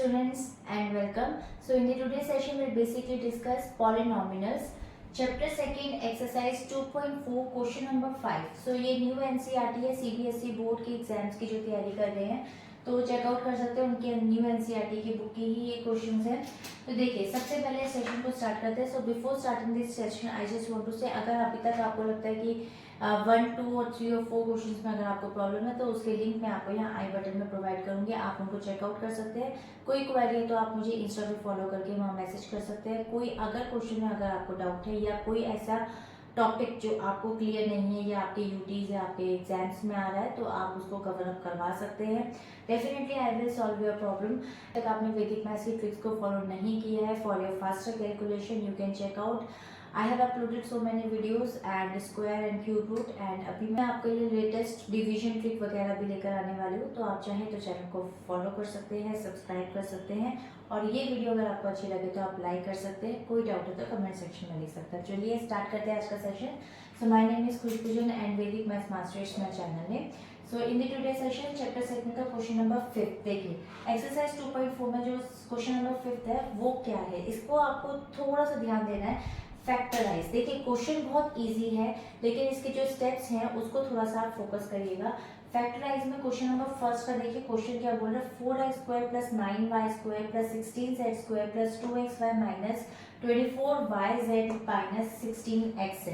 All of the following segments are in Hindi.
students and welcome. So in the today's session we'll basically discuss polynomials. Chapter 2nd exercise 2.4 question number 5. So ये न्यू NCERT है CBSE बोर्ड के एग्जाम्स की जो तैयारी कर रहे हैं तो चेकआउट कर सकते हैं उनके न्यू NCERT की बुक की ही ये क्वेश्चंस हैं। तो देखिए सबसे पहले सेशन को स्टार्ट करते हैं। So before starting this session I just want to say अगर अभी तक आपको लगता है कि 1, 2 और 3 और 4 क्वेश्चंस में अगर आपको प्रॉब्लम है तो उसके लिंक मैं आपको यहाँ आई बटन में प्रोवाइड करूंगी, आप उनको चेकआउट कर सकते हैं। कोई क्वेरी है तो आप मुझे इंस्टा पे फॉलो करके वहाँ मैसेज कर सकते हैं। कोई अगर क्वेश्चन में अगर आपको डाउट है या कोई ऐसा टॉपिक जो आपको क्लियर नहीं है या आपके यूटीज या आपके एग्जाम्स में आ रहा है तो आप उसको कवर अप करवा सकते हैं। Definitely I will solve your problem. तक आपने वैदिक मैथ्स की ट्रिक्स को फॉलो नहीं किया है for your faster calculation you can check out. I have uploaded so many videos and square and cube root and अभी मैं आपके लिए लेटेस्ट डिवीजन ट्रिक वगैरह भी लेकर आने वाली हूँ। तो आप चाहें तो चैनल को फॉलो कर सकते हैं, सब्सक्राइब कर सकते हैं और ये वीडियो अगर आपको अच्छी लगे तो आप लाइक कर सकते हैं। कोई डाउट है तो कमेंट सेक्शन में लिख सकते हैं। चलिए स्टार्ट करते हैं आज का session. So my name is Khushboo Jain and Vedic Maths Masters my channel है। So in the today session chapter 2 का क्वेश्चन नंबर 5 देखिए एक्सरसाइज 2.4 में जो क्वेश्चन नंबर 5 है वो क्या है, इसको आपको थोड़ा सा ध्यान देना है। फैक्टराइज देखिए क्वेश्चन बहुत इजी है लेकिन इसके जो स्टेप्स हैं उसको थोड़ा सा आप फोकस करिएगा। फैक्टराइज में क्वेश्चन नंबर फर्स्ट का देखिए क्वेश्चन क्या बोल रहा है, 4x² + 9y² + 16z² + 2xy minus 24yz minus 16xz।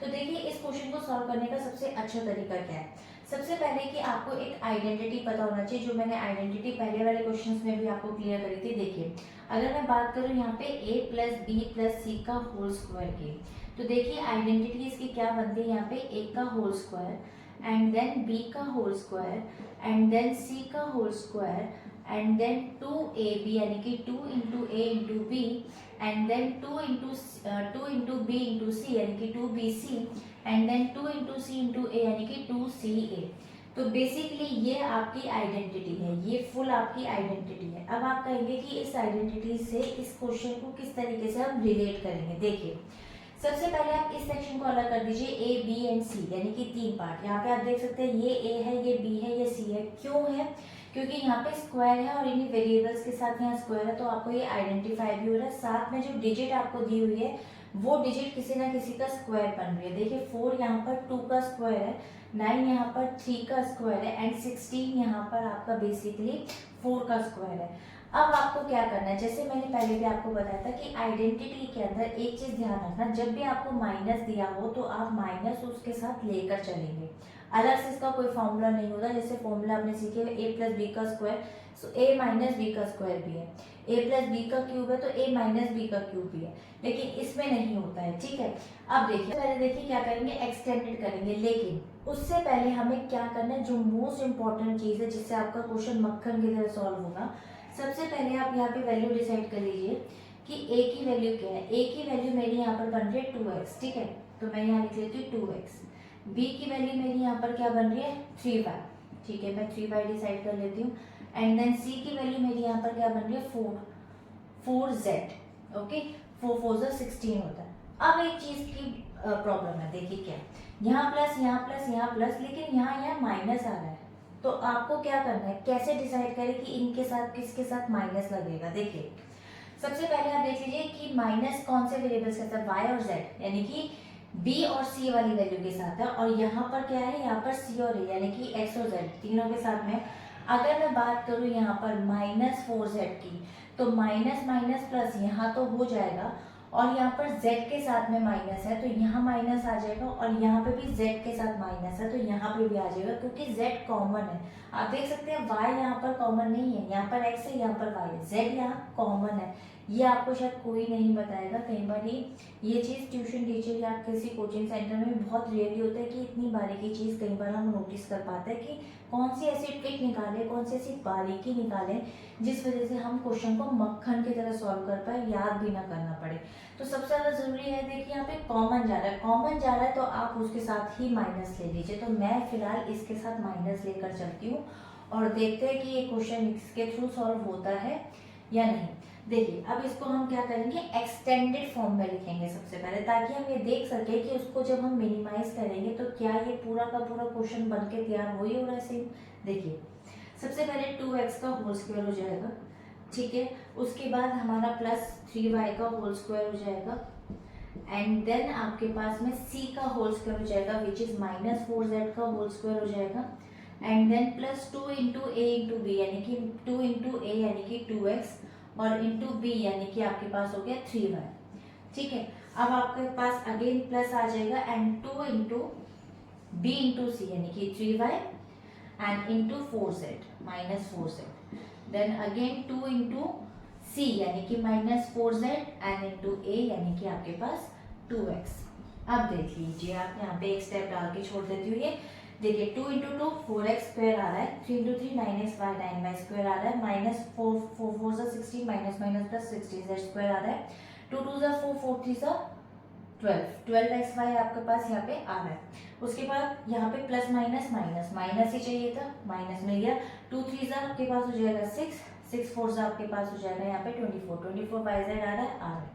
तो देखिए इस क्वेश्चन को सॉल्व करने का सबसे अच्छा तरीका क्या है। सबसे पहले कि आपको एक आइडेंटिटी पता होना चाहिए जो मैंने आइडेंटिटी पहले वाले क्वेश्चंस में भी आपको क्लियर करी थी। देखिए अगर मैं बात करूं यहाँ पे a + b + c का होल स्क्वायर की, तो देखिए आइडेंटिटी इसकी क्या बनती है यहाँ पे a का whole square and then b का whole square and then c का whole square and then 2ab यानी कि 2 × a × b and then 2 × b × c यानी कि 2bc and then 2 × c × a यानी कि 2ca। तो बेसिकली ये आपकी आइडेंटिटी है, ये फुल आपकी आइडेंटिटी है। अब आप कहेंगे कि इस आइडेंटिटी से इस क्वेश्चन को किस तरीके से हम रिलेट करेंगे। देखिए सबसे पहले आप इस सेक्शन को अलग कर दीजिए a, b एंड c यानी कि 3 पार्ट। यहाँ पे आप देख सकते हैं ये a है, ये b है, ये c है। क्यों है? क्योंकि यहाँ पे स्क्वायर है और इन्हीं वेरिएबल्स के साथ यहाँ स्क्वायर है तो आपको ये आइडेंटिफाई भी हो रहा है। साथ में जो डिजिट आपको दी हुई है वो डिजिट किसी ना किसी का स्क्वायर बन रही है। देखिए 4 यहाँ पर 2 का स्क्वायर है, 9 यहाँ पर 3 का स्क्वायर है एंड 16 यहाँ पर आपका बेसिकली 4 का स्क्वायर है। अब आपको क्या करना है, जैसे मैंने पहले भी आपको बताया था कि आइडेंटिटी के अंदर एक चीज ध्यान रखना, जब भी आपको माइनस दिया हो तो आप माइनस उसके साथ लेकर चलेंगे। अलग से इसका कोई फॉर्मूला नहीं होता। जैसे फॉर्मूला आपने सीखे a + b का स्क्वायर, सो a - b का स्क्वायर भी है, a + b का क्यूब है तो a - b का क्यूब भी है, लेकिन इसमें नहीं होता है। ठीक है, अब देखिए पहले देखिए क्या करेंगे, एक्सटेंडेड करेंगे। लेकिन उससे पहले हमें क्या करना है, जो मोस्ट इंपॉर्टेंट चीज है जिससे आपका क्वेश्चन मक्खन की तरह सॉल्व होगा। सबसे पहले आप यहाँ पे वैल्यू डिसाइड कर लीजिए कि a की वैल्यू क्या है। a की वैल्यू मेरी यहाँ पर बन रही है 2x, ठीक है, तो मैं यहाँ लिख लेती हूँ 2x। b की वैल्यू मेरी यहाँ पर क्या बन रही है 3y, ठीक है, मैं 3y डिसाइड कर लेती हूँ एंड देन c की वैल्यू मेरी यहाँ पर क्या बन रही है 4z, ओके, 4 4 16 होता है। अब एक चीज की प्रॉब्लम है, देखिए क्या, यहाँ प्लस यहाँ प्लस यहाँ प्लस, लेकिन यहाँ माइनस आ रहा है। तो आपको क्या करना है, कैसे डिसाइड करें कि इनके साथ किसके साथ माइनस लगेगा। देखिए सबसे पहले आप देख लीजिए कि माइनस कौन से वेरिएबल्स के साथ, y और z, यानी कि b और c वाली वैल्यू के साथ है और यहाँ पर क्या है, यहाँ पर c और a यानी कि x और z तीनों के साथ में। अगर मैं बात करूँ यहाँ पर -4z की, तो माइनस माइनस प्लस यहाँ तो हो जाएगा और यहाँ पर z के साथ में माइनस है तो यहाँ माइनस आ जाएगा और यहाँ पे भी z के साथ माइनस है तो यहाँ पे भी आ जाएगा क्योंकि z कॉमन है। आप देख सकते हैं y यहाँ पर कॉमन नहीं है, यहाँ पर x है, यहाँ पर y है, z यहाँ कॉमन है। ये आपको शायद कोई नहीं बताएगा, कई बार ये चीज़ ट्यूशन टीचर या किसी कोचिंग सेंटर में बहुत रेयरली होता है कि इतनी बारीकी चीज़ कई बार हम नोटिस कर पाते हैं कि कौन सी ऐसी ट्रिक निकालें, कौन सी ऐसी बारीकी निकालें जिस वजह से हम क्वेश्चन को मक्खन की तरह सॉल्व कर पाए, याद भी ना करना पड़े। तो सबसे ज़्यादा जरूरी है, देखिए यहाँ पे कॉमन जा रहा है, कॉमन जा रहा है तो आप उसके साथ ही माइनस ले लीजिए। तो मैं फिलहाल इसके साथ माइनस लेकर चलती हूँ और देखते हैं कि ये क्वेश्चन इसके थ्रू सॉल्व होता है या नहीं। देखिए अब इसको हम क्या करेंगे, एक्सटेंडेड फॉर्म में लिखेंगे सबसे पहले, ताकि हम ये देख सके कि उसको जब हम मिनिमाइज करेंगे तो क्या ये पूरा का पूरा क्वेश्चन बन के तैयार हो ही हो रहा है सेम। देखिए सबसे पहले 2x का होल स्क्वायर हो जाएगा ठीक है। उसके बाद हमारा प्लस 3y का होल स्क्वायर हो जाएगा एंड देन आपके पास में c का होल स्क्वायर हो जाएगा विच इज माइनस 4z का होल स्क्वायर हो जाएगा and then plus 2 into A into B यानी कि 2 इंटू ए यानी कि 2x और इंटू बी यानी कि आपके पास हो गया 3y। ठीक है, अब आपके पास अगेन प्लस आ जाएगा and 2 into B into C यानी कि 3y and into 4z minus 4z then again 2 into C यानी कि माइनस 4z एंड इंटू ए यानी कि आपके पास 2x। अब देख लीजिए, आप यहाँ पे एक स्टेप डाल के छोड़ देती हूँ। ये देखिए 2 इंटू 2 4x स्क्वायर आ रहा है, 3 इंटू 3 9xy 9y स्क्वायर आ रहा है, minus 4 4 4 16 minus minus plus 16z square आ रहा है, 2 2 4 4 3 12xy आपके पास यहाँ पे आ रहा है। उसके बाद यहाँ पे प्लस माइनस माइनस माइनस ही चाहिए था, माइनस मिल गया, 2 3 आपके पास हो जाएगा 6 6 4 आपके पास हो जाएगा यहाँ पे 24 yz आ रहा है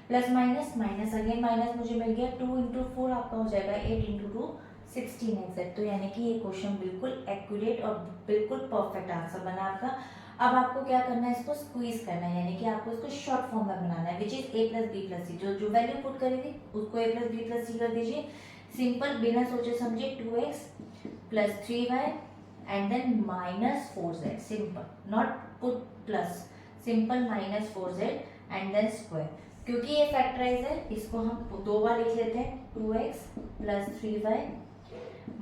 plus minus minus again minus मुझे मिल गया, 2 इंटू 4 आपका हो जाएगा 8 इंटू 2 16 एग्जैक्ट। तो यानी कि ये क्वेश्चन बिल्कुल एक्यूरेट और बिल्कुल परफेक्ट आंसर बना आपका। अब आपको क्या करना है, इसको स्क्वीज करना है यानी कि आपको इसको शॉर्ट फॉर्म में बनाना है which is a plus B plus C. जो वैल्यू पुट करेंगे उसको a plus B plus C कर दीजिए, सिंपल बिना सोचे समझे 2x plus 3y and then minus 4z, simple not put plus, simple minus 4z and then square. क्योंकि ये फैक्टराइज है इसको हम दो बार लिख लेते हैं, 2x plus 3y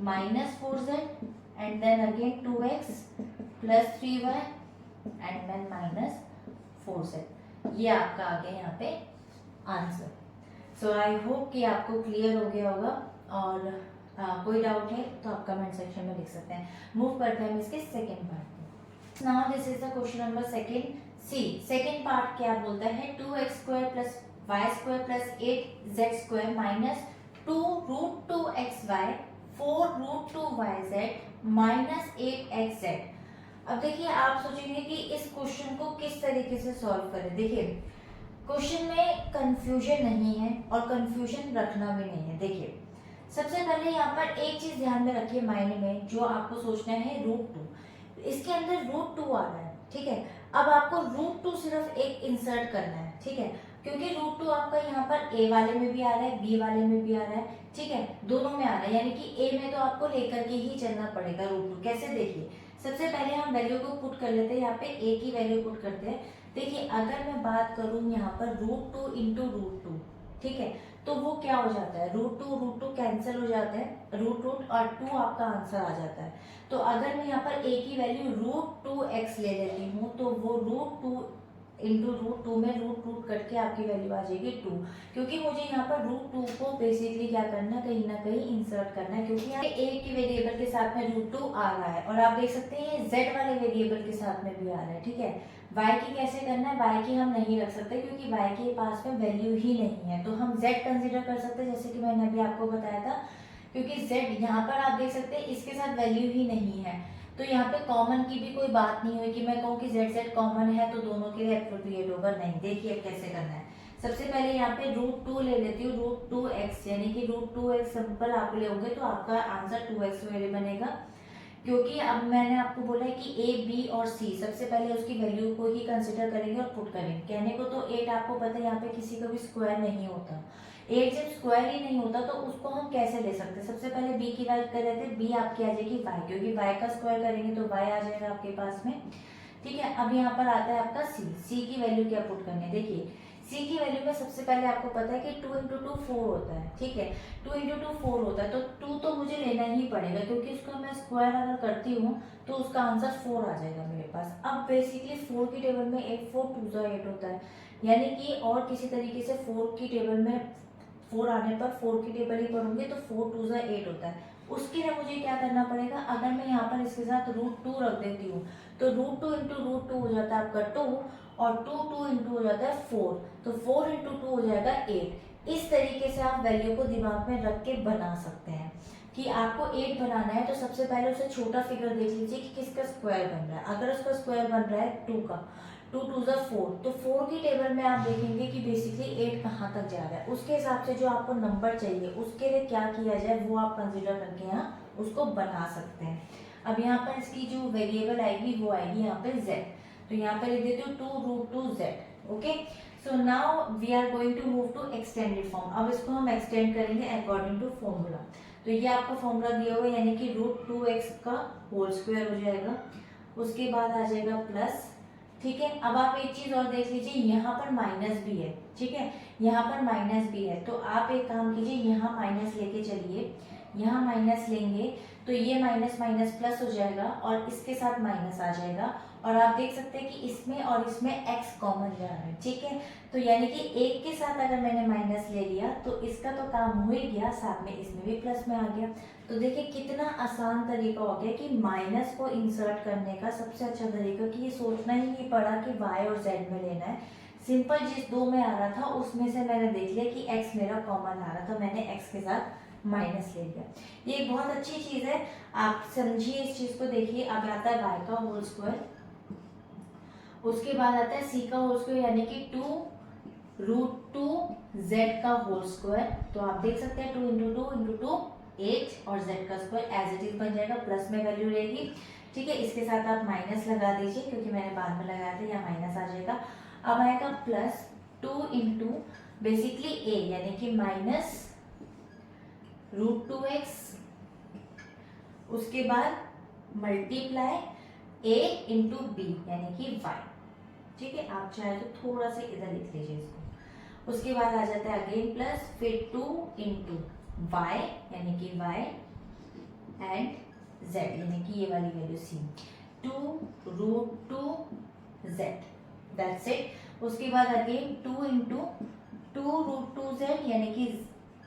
minus 4z and then again 2x plus 3y and then minus 4z। ये आपका आ गया यहाँ पे आंसर। सो आई होप कि आपको क्लियर हो गया होगा और कोई डाउट है तो आप कमेंट सेक्शन में लिख सकते हैं। मूव करते हैं हम इसके सेकेंड पार्ट में। Now this is the question number second C. Second part क्या बोलता है, 2x square plus y square plus 8z square minus 2 root 2xy 4 root 2yz minus 8xz। अब देखिए आप सोचेंगे कि इस क्वेश्चन को किस तरीके से सॉल्व करें। देखिए क्वेश्चन में कंफ्यूजन नहीं है और कंफ्यूजन रखना भी नहीं है। देखिए सबसे पहले यहाँ पर एक चीज ध्यान में रखिए माइंड में, जो आपको सोचना है रूट 2, इसके अंदर रूट 2 आ रहा है, ठीक है। अब आपको रूट 2 सिर्फ एक इंसर्ट करना है, ठीक है, क्योंकि रूट 2 आपका यहाँ पर ए वाले में भी आ रहा है बी वाले में भी आ रहा है, ठीक है, दोनों में आ रहा है, यानी कि ए में तो आपको लेकर के ही चलना पड़ेगा रूट 2। कैसे, देखिए सबसे पहले हम वैल्यू को पुट कर लेते हैं, यहाँ पे ए की वैल्यू पुट करते हैं। देखिए अगर मैं बात करूँ यहाँ पर रूट 2 इंटू रूट 2, ठीक है, तो वो क्या हो जाता है, रूट टू कैंसिल हो जाता है, रूट और 2 आपका आंसर आ जाता है। तो अगर मैं यहाँ पर ए की वैल्यू रूट 2x ले लेती हूँ तो वो रूट 2 इंटू रूट 2 में रूट करके आपकी वैल्यू आ जाएगी 2, क्योंकि मुझे यहाँ पर रूट 2 को बेसिकली क्या करना है, कहीं ना कहीं इंसर्ट करना है, क्योंकि यहाँ ए की वेरिएबल के साथ में रूट 2 आ रहा है और आप देख सकते हैं ये z वाले वेरिएबल के साथ में भी आ रहा है, ठीक है। y की कैसे करना है, y की हम नहीं रख सकते क्योंकि y के पास में वैल्यू ही नहीं है, तो हम z कंसिडर कर सकते हैं, जैसे कि मैंने अभी आपको बताया था, क्योंकि z यहाँ पर आप देख सकते हैं इसके साथ वैल्यू ही नहीं है, तो यहाँ पे कॉमन की भी कोई बात नहीं हुई कि मैं कहूँ कि z कॉमन है तो दोनों के लिए एप्रोप्रिएट होगा, नहीं। देखिए अब कैसे करना है, सबसे पहले यहाँ पे रूट 2 ले लेती हूँ, रूट 2x यानी कि रूट 2x सिंपल आप लोगे तो आपका आंसर 2x वैल्यू बनेगा, क्योंकि अब मैंने आपको बोला है कि ए बी और सी सबसे पहले उसकी वैल्यू को ही कंसिडर करेंगे और पुट करेंगे। कहने को तो 8 आपको पता है यहाँ पे किसी का भी स्क्वायर नहीं होता, 8 जब स्क्वायर ही नहीं होता तो उसको हम कैसे ले सकते हैं। सबसे पहले b की वैल्यू कर लेते हैं, b आपकी आ जाएगी y, क्योंकि y का स्क्वायर करेंगे तो y आ जाएगा आपके पास में, ठीक है। अब यहाँ पर आता है आपका c की वैल्यू क्या पुट करनी है। देखिए c की वैल्यू में सबसे पहले आपको पता है कि 2 इंटू 2 4 होता है, ठीक है, 2 इंटू 2 4 होता है, तो 2 तो मुझे लेना ही पड़ेगा, क्योंकि उसका मैं स्क्वायर अगर करती हूँ तो उसका आंसर 4 आ जाएगा मेरे पास। अब बेसिकली 4 की टेबल में 8 4 2 8 होता है, यानी कि और किसी तरीके से 4 की टेबल में 4 आने पर 4 की टेबल ही पढ़ूंगे तो 4 2 8 होता है। उसके लिए मुझे क्या करना पड़ेगा, अगर मैं यहाँ पर इसके साथ रूट 2 रख देती हूँ तो रूट 2 इंटू रूट 2 हो जाता है आपका 2 और 2 इंटू हो जाता है 4, तो 4 इंटू 2 हो जाएगा 8। इस तरीके से आप वैल्यू को दिमाग में रख के बना सकते हैं कि आपको 8 बनाना है, तो सबसे पहले उसे छोटा फिगर देख लीजिए कि किसका स्क्वायर बन रहा है। अगर उसका स्क्वायर बन रहा है 2 का, 2 2 4, तो 4 की टेबल में आप देखेंगे कि बेसिकली 8 कहाँ तक जा रहा है, उसके हिसाब से जो आपको नंबर चाहिए उसके लिए क्या किया जाए वो आप कंसिडर करके यहाँ उसको बना सकते हैं। अब यहाँ पर इसकी जो वेरिएबल आएगी वो आएगी यहाँ पे z, तो यहाँ पे लिख देती हूँ 2√2z। Okay, so now we are going to move to extended form. अब इसको हम एक्सटेंड करेंगे अकॉर्डिंग टू फॉर्मूला। तो ये आपका फॉर्मूला दिया हुआ है, यानी कि √2x का होल स्क्वायर हो जाएगा, उसके बाद आ जाएगा प्लस। ठीक है, अब आप एक चीज और देख लीजिए, यहाँ पर माइनस भी है। ठीक है, यहाँ पर माइनस भी है, तो आप एक काम कीजिए, यहाँ माइनस लेके चलिए, यहाँ माइनस लेंगे तो ये माइनस माइनस प्लस हो जाएगा और इसके साथ माइनस आ जाएगा, और आप देख सकते हैं कि इसमें और इसमें x कॉमन जा रहा है। ठीक है, तो यानी कि एक के साथ अगर मैंने माइनस ले लिया तो इसका तो काम हो ही गया, साथ में इसमें भी प्लस में आ गया। तो देखिए कितना आसान तरीका हो गया कि माइनस को इंसर्ट करने का सबसे अच्छा तरीका, कि ये सोचना ही नहीं पड़ा कि y और z में लेना है। सिंपल जिस दो में आ रहा था उसमें से मैंने देख लिया कि x मेरा कॉमन आ रहा था, मैंने x के साथ माइनस ले लिया। ये एक बहुत अच्छी चीज है, आप समझिए इस चीज को। देखिए अब आता है y का होल स्क्वायर, उसके बाद आता है c का होल स्क्वायर, यानी कि 2√2z का होल स्क्वायर। तो आप देख सकते हैं 2 × 2 × 2 8 और z का स्क्वायर एज इट इज बन जाएगा, प्लस में वैल्यू रहेगी। ठीक है, इसके साथ आप माइनस लगा दीजिए क्योंकि मैंने बाद में लगाया था, यहाँ माइनस आ जाएगा। अब आएगा प्लस 2 × बेसिकली a, यानी कि माइनस √2x, उसके बाद मल्टीप्लाई a × b यानी कि y। ठीक है, आप चाहे तो थोड़ा सा इधर लिख लीजिए इसको। उसके बाद आ जाता है अगेन प्लस, फिर 2 × y यानी कि y एंड z यानी कि ये वाली value c, 2√2z, that's it. उसके बाद अगेन 2 × 2√2z यानी कि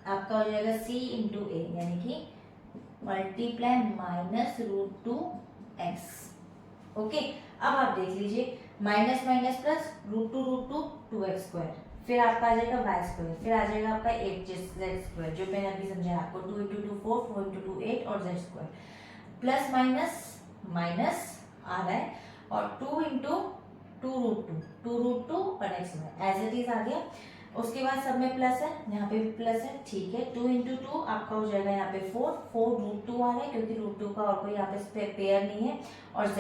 आपका हो जाएगा c × a यानी कि मल्टीप्लाई माइनस √2x। ओके, अब आप देख लीजिए minus minus plus √2 2x square, फिर आपका आ जाएगा y स्क्वायर, फिर आ जाएगा आपका 8z स्क्वायर, जो मैंने अभी समझाया आपको, 2 × 2 4, 4 × 2 8 और z square, plus minus minus आ रहा है, और 2 × 2√2 और x एज इट इज आ गया। उसके बाद सब में प्लस है, यहाँ पे भी प्लस है। ठीक है, 2 × 2 आपका हो जाएगा यहाँ पे 4 √2 आ रहा है क्योंकि √2 का और कोई यहाँ पे पेयर नहीं है, और z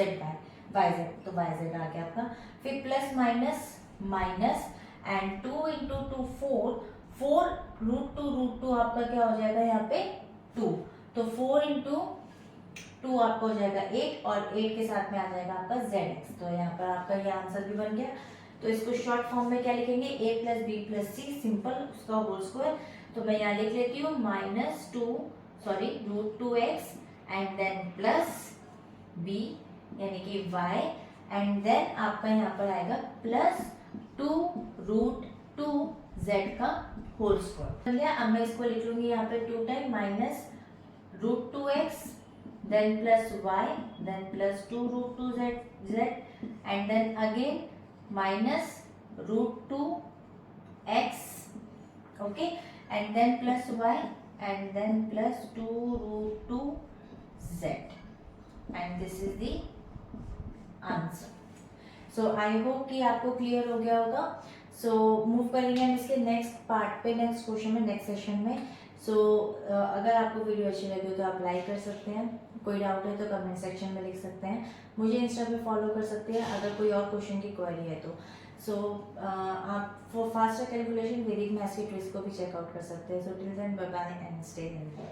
yz, तो yz आ गया आपका। फिर प्लस माइनस माइनस एंड 2 × 2 4 √2 आपका क्या हो जाएगा यहाँ पे 2, तो 4 × 2 आपका हो जाएगा 8 और 8 के साथ में आ जाएगा आपका zx। तो यहाँ पर आपका ये आंसर भी बन गया। तो इसको शॉर्ट फॉर्म में क्या लिखेंगे, a + b + c, सिंपल उसका होल स्क्वायर। तो मैं यहाँ लिख लेती हूँ √2x and then plus b यानी कि y एंड देन आपका यहाँ पर आएगा प्लस 2√2z का होल स्क्वायर। अब मैं इसको लिख लूंगी यहाँ पे 2 time minus √2x then plus y then plus 2√2z and then again minus √2x, okay, and then plus y and then plus 2√2z and this is the answer. So I hope कि आपको क्लियर हो गया होगा। सो मूव करेंगे हम इसके नेक्स्ट पार्ट पे, नेक्स्ट क्वेश्चन में, नेक्स्ट सेशन में। सो अगर आपको वीडियो अच्छी लगी हो तो आप लाइक कर सकते हैं, कोई डाउट है तो कमेंट सेक्शन में लिख सकते हैं, मुझे इंस्टा पे फॉलो कर सकते हैं अगर कोई और क्वेश्चन की क्वेरी है तो। सो आप for faster calculation Vedic maths की ट्रिक्स को भी चेकआउट कर सकते हैं। So till then bye bye and stay healthy.